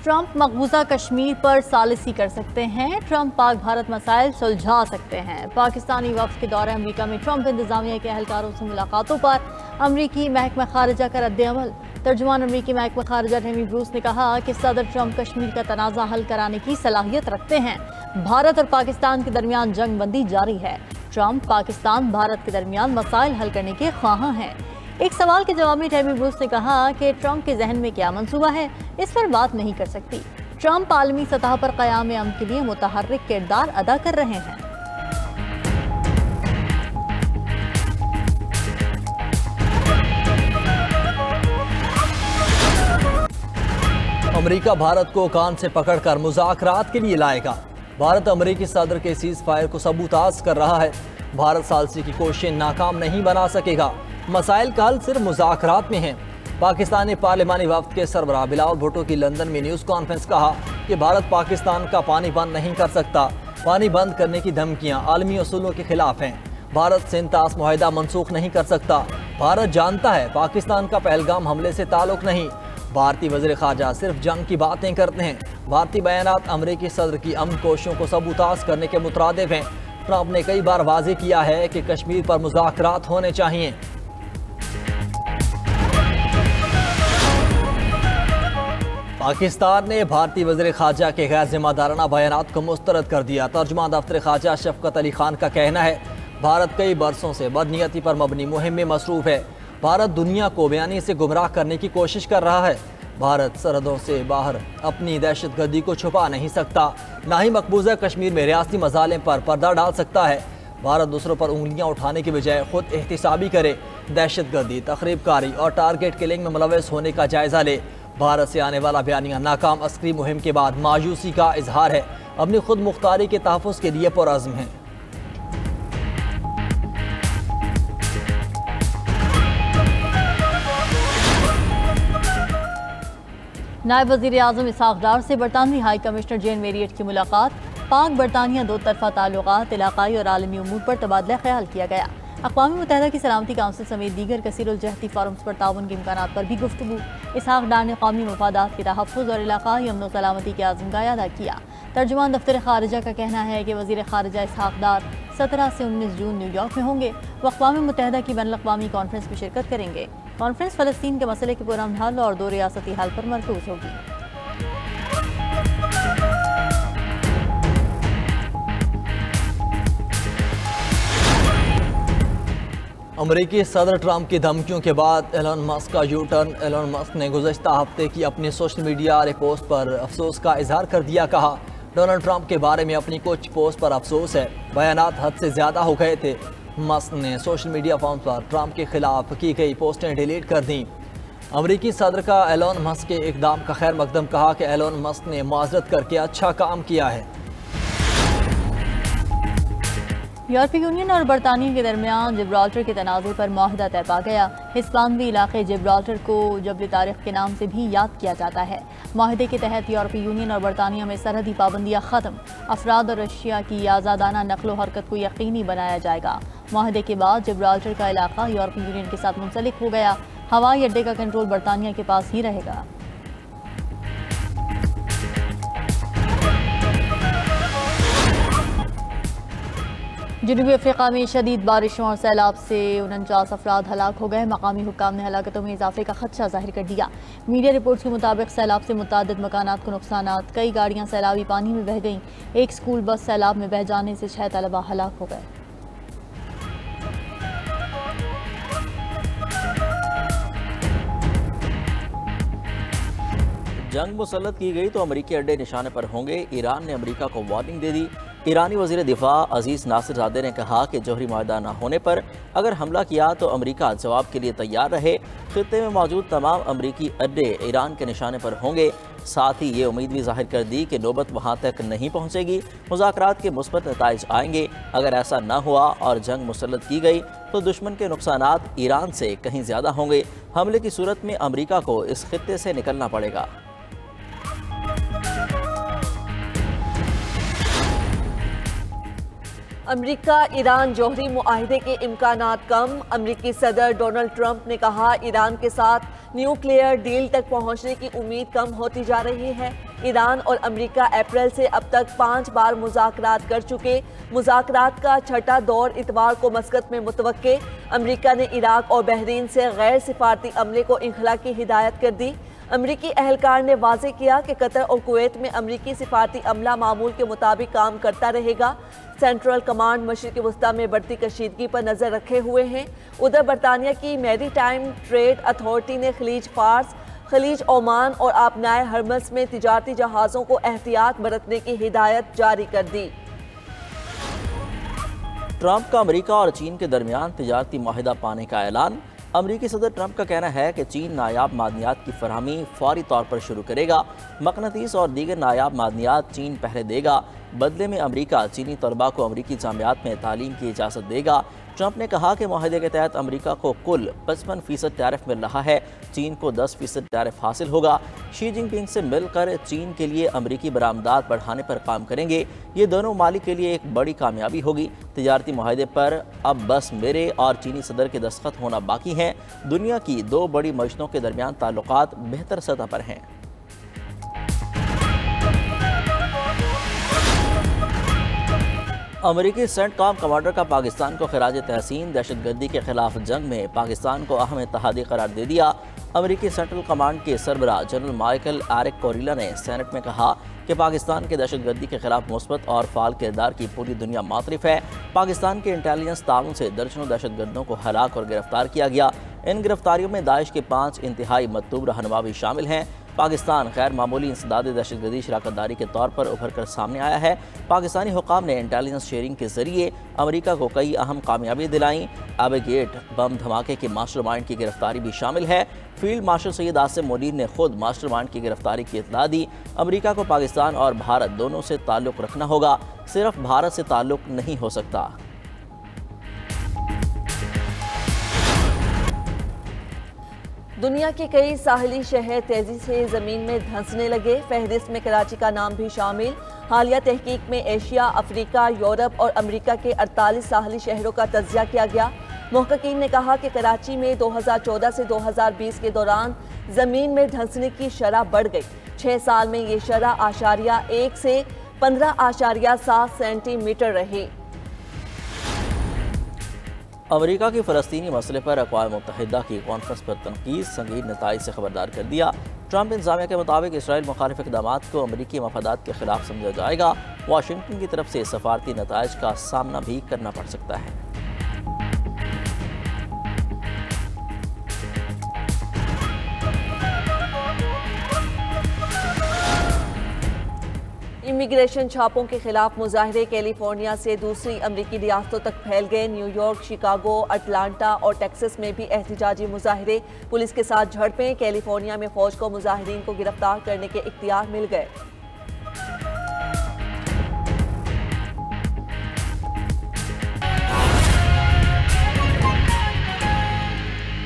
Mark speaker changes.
Speaker 1: Trump मकबूजा Kashmir पर सालिसी कर सकते हैं। ट्रंप पाक भारत मसाइल सुलझा सकते हैं। पाकिस्तानी वफ्द के दौरे अमेरिका में ट्रंप इंतजामिया के एहलकारों से मुलाकातों पर अमरीकी महकमा खारिजा का रद्द-ए-अमल। तर्जुमान अमरीकी महकमा खारिजा टेमी ब्रूस ने कहा कि सदर ट्रंप कश्मीर का तनाज़ा हल कराने की सलाहियत रखते हैं। भारत और पाकिस्तान के दरमियान जंग बंदी जारी है। ट्रंप पाकिस्तान भारत के दरमियान मसाइल हल करने के ख्वाहां हैं। एक सवाल के जवाब में टेमी ब्रूस ने कहा कि ट्रंप के जहन में क्या मंसूबा है, इस पर बात नहीं कर सकती। ट्रंप आलमी सतह पर क़याम अमन के लिए मुतहर्रिक किरदार अदा कर रहे हैं।
Speaker 2: अमेरिका भारत को कान से पकड़कर मुज़ाकरात के लिए लाएगा। भारत अमेरिकी सदर के सीज़ फायर को सबूताज कर रहा है। भारत सालसी की कोशिशें नाकाम नहीं बना सकेगा। मसाइल का हल सिर्फ मुज़ाकरात में है। पाकिस्तानी पार्लिमानी वफ्द के सरबराह बिलावल भुट्टो की लंदन में न्यूज़ कॉन्फ्रेंस कहा कि भारत पाकिस्तान का पानी बंद नहीं कर सकता। पानी बंद करने की धमकियां आलमी असूलों के खिलाफ हैं। भारत से इंतास मुआहिदा मनसूख नहीं कर सकता। भारत जानता है पाकिस्तान का पहलगाम हमले से ताल्लुक नहीं। भारतीय वज़ीर ख़ारजा सिर्फ जंग की बातें करते हैं। भारतीय बयानात अमरीकी सदर की अमन कोशिशों को सबूताज करने के मुतरादिफ हैं। ट्रंप ने कई बार वाज़ेह किया है कि कश्मीर पर मुज़ाकरात होने चाहिए। पाकिस्तान ने भारतीय वज़ीर ख़ारजा के गैर ज़िम्मेदाराना बयानात को मुस्तरद कर दिया। तर्जुमान दफ्तर ख़ारजा शफ़क़त अली खान का कहना है भारत कई बरसों से बदनीयती पर मबनी मुहिम में मसरूफ़ है। भारत दुनिया को बयानी से गुमराह करने की कोशिश कर रहा है। भारत सरहदों से बाहर अपनी दहशतगर्दी को छुपा नहीं सकता, ना ही मकबूजा कश्मीर में रियासती मसाइल पर पर्दा डाल सकता है। भारत दूसरों पर उंगलियां उठाने की बजाय खुद एहतिसाबी करे, दहशतगर्दी, तखरीबकारी और टारगेट किलिंग में मुलव्वस होने का जायज़ा ले। भारत से आने वाला बयानिया नाकाम अस्करी मुहिम के बाद मायूसी का इजहार है। अपनी खुद मुख्तारी के तहफ़्फ़ुज़ के लिए पुरअज़्म है।
Speaker 1: नायब वज़ीर आज़म इसहाक़ डार से बरतानवी हाई कमिश्नर जेन मेरियट की मुलाकात। पाक बरतानिया दो तरफ़ा ताल्लुक़ात, इलाक़ाई और आलमी उमूर पर तबादला ख्याल किया गया। अक़वाम मुत्तहिदा की सलामती काउंसिल समेत दीगर कसीरुल-जहती फ़ोरम्स पर ताउन के इम्कानात पर भी गुफ्तगू। इसहाक़ डार ने कौमी मफादात के तहफ़्फ़ुज़ और इलाक़ाई अमन व सलामती के आज़म का अदा किया। तर्जुमान दफ्तर ख़ारिजा का कहना है कि वज़ीर ख़ारिजा इसहाक़ डार 17 से 19 जून न्यूयॉर्क में होंगे। वो अक़वाम मुत्तहिदा की बैनुल-अक़वामी कॉन्फ्रेंस में शिरकत करेंगे। कॉन्फ्रेंस फ़लस्तीन के मसले के पुरअमन हल और दो रियासती हल पर मरकूज़ होगी।
Speaker 2: अमरीकी सदर ट्रंप की धमकियों के बाद एलन मस्क का यू टर्न। एलन मस्क ने गुज़श्ता हफ्ते की अपनी सोशल मीडिया पोस्ट पर अफसोस का इजहार कर दिया। कहा डोनाल्ड ट्रंप के बारे में अपनी कुछ पोस्ट पर अफसोस है, बयानात हद से ज़्यादा हो गए थे। मस्क ने सोशल मीडिया फॉर्म पर ट्रंप के खिलाफ की गई पोस्टें डिलीट कर दी। अमरीकी सदर का एलन मस्क के इक़दाम का खैर मकदम। कहा कि एलन मस्क ने मुआज़रत करके अच्छा काम किया है।
Speaker 1: यूरोपीय यूनियन और बरतानिया के दरमियान जिब्राल्टर के तनाज़े पर मुआहदा तय पा गया। हिस्पानवी इलाके जिब्राल्टर को जबल तारिख के नाम से भी याद किया जाता है। मुआहदे के तहत यूरोपीय यूनियन और बरतानिया में सरहदी पाबंदियाँ ख़त्म। अफराद और अशिया की आज़ादाना नकलो हरकत को यकीनी बनाया जाएगा। मुआहदे के बाद जिब्राल्टर का इलाका यूरोपीय यूनियन के साथ मुंसलिक हो गया। हवाई अड्डे का कंट्रोल बरतानिया के पास ही रहेगा। जनूबी अफ्रीका में शदीद बारिशों और सैलाब से 49 अफराद हलाक हो गए। मकामी हुक्काम ने हलाकतों में इजाफे का खदशा जाहिर कर दिया। मीडिया रिपोर्ट्स के मुताबिक सैलाब से मुतादिद मकानात को नुकसानात, कई गाड़ियां सैलाबी पानी में बह गईं। एक स्कूल बस सैलाब में बह जाने से 6 तलबा हलाक हो गए।
Speaker 3: जंग मुसल्लत की गई तो अमरीकी अड्डे निशाने पर होंगे। ईरान ने अमरीका को वार्निंग दे दी। ईरानी वज़ीर दिफा अजीज़ नासिरज़ादे ने कहा कि जौहरी माहदा न होने पर अगर हमला किया तो अमरीका जवाब के लिए तैयार रहे। खित्ते में मौजूद तमाम अमरीकी अड्डे ईरान के निशाने पर होंगे। साथ ही ये उम्मीद भी जाहिर कर दी कि नौबत वहाँ तक नहीं पहुँचेगी, मुज़ाकरात के मुस्बत नताइज आएंगे। अगर ऐसा न हुआ और जंग मुसल्लत की गई तो दुश्मन के नुकसानात ईरान से कहीं ज़्यादा होंगे। हमले की सूरत में अमरीका को इस खित्ते से निकलना पड़ेगा।
Speaker 4: अमरीका ईरान जौहरी मुआहिदे के इम्कानात कम। अमरीकी सदर डोनाल्ड ट्रंप ने कहा ईरान के साथ न्यूक्लियर डील तक पहुंचने की उम्मीद कम होती जा रही है। ईरान और अमेरिका अप्रैल से अब तक 5 बार मुज़ाकरात कर चुके। मुज़ाकरात का छठा दौर इतवार को मस्कत में मुतवक्के। अमेरिका ने इराक और बहरीन से गैर सिफारती अमले को इंखला की हिदायत कर दी। अमरीकी एहलकार ने वाज़े किया कि कतर और कुवैत में अमरीकी सिफारती अमला मामूल के मुताबिक काम करता रहेगा। सेंट्रल कमांड मशरिक़ वस्ता में बढ़ती कशीदगी पर नज़र रखे हुए हैं। उधर बरतानिया की मैरी टाइम ट्रेड अथॉरिटी ने खलीज फार्स, खलीज ओमान और आबनाए हरमस में तिजारती जहाज़ों को एहतियात बरतने की हिदायत जारी कर दी।
Speaker 3: ट्रंप का अमेरिका और चीन के दरमियान तिजारती माहिदा पाने का ऐलान। अमरीकी सदर ट्रंप का कहना है कि चीन नायाब मादनियात की फरहमी फौरी तौर पर शुरू करेगा। मकनातीस और दीगर नायाब मादनियात चीन पहले देगा। बदले में अमरीका चीनी तलबा को अमरीकी जामियात में तालीम की इजाज़त देगा। ट्रंप ने कहा कि माहिदे के तहत अमरीका को कुल 55% टैरिफ मिल रहा है, चीन को 10% टैरिफ हासिल होगा। शी जिनपिंग से मिलकर चीन के लिए अमरीकी बरामदात बढ़ाने पर काम करेंगे। ये दोनों ममालिक के लिए एक बड़ी कामयाबी होगी। तिजारती माहिदे पर अब बस मेरे और चीनी सदर के दस्तखत होना बाकी हैं। दुनिया की 2 बड़ी मजनों के दरमियान ताल्लुकात बेहतर सतह पर हैं। अमरीकी सेंटकॉम कमांडर का पाकिस्तान को खराज तहसीन। दहशतगर्दी के खिलाफ जंग में पाकिस्तान को अहम इत्तेहादी करार दे दिया। अमरीकी सेंट्रल कमांड के सरबराह जनरल माइकल एरिक कोरिला ने सेनेट में कहा कि पाकिस्तान के दहशतगर्दी के खिलाफ मुस्बत और फाल किरदार की पूरी दुनिया मातरिफ है। पाकिस्तान के इंटेलिजेंस ताउन से दर्जनों दहशतगर्दों को हलाक और गिरफ्तार किया गया। इन गिरफ्तारियों में दाइश के 5 इंतहाई मतलूब रहनुमा भी शामिल हैं। पाकिस्तान गैर मामूली इंसदाद दहशतगर्दी शराकतदारी के तौर पर उभर कर सामने आया है। पाकिस्तानी हुकाम ने इंटेलिजेंस शेयरिंग के जरिए अमेरिका को कई अहम कामयाबी दिलाई। एबेगेट बम धमाके के मास्टरमाइंड की गिरफ्तारी भी शामिल है। फील्ड मार्शल सैयद आसिम मुनीर ने खुद मास्टरमाइंड की गिरफ्तारी की इत्तला दी। अमेरिका को पाकिस्तान और भारत दोनों से ताल्लुक़ रखना होगा, सिर्फ भारत से ताल्लुक़ नहीं हो सकता।
Speaker 4: दुनिया के कई साहली शहर तेजी से जमीन में धंसने लगे। फहरिस्त में कराची का नाम भी शामिल। हालिया तहकीक में एशिया, अफ्रीका, यूरोप और अमेरिका के 48 साहली शहरों का तज्जिया किया गया। मुहक्किकीन ने कहा कि कराची में 2014 से 2020 के दौरान जमीन में धंसने की शरह बढ़ गई। 6 साल में ये शरह 1 से 15.7 सेंटीमीटर रही।
Speaker 3: अमेरिका की फ़लस्तीनी मसले पर अक़वाम मुत्तहिदा की कॉन्फ्रेंस पर तनकीद, संगीन नताइज से खबरदार कर दिया। ट्रंप इंतज़ामिया के मुताबिक इसराइल मुखालिफ इक़दामात को अमरीकी मफादात के खिलाफ समझा जाएगा। वाशिंगटन की तरफ से सफारती नताइज का सामना भी करना पड़ सकता है।
Speaker 4: इमिग्रेशन छापों के खिलाफ मुजाहिरे कैलिफोर्निया से दूसरी अमरीकी रियासतों तक फैल गए। न्यूयॉर्क, शिकागो, अटलांटा और टेक्सास में भी एहतिजाजी मुजाहिरे। पुलिस के साथ झड़पें। कैलिफोर्निया में फौज को मुजाहिरीन को गिरफ्तार करने के इख्तियार मिल गए।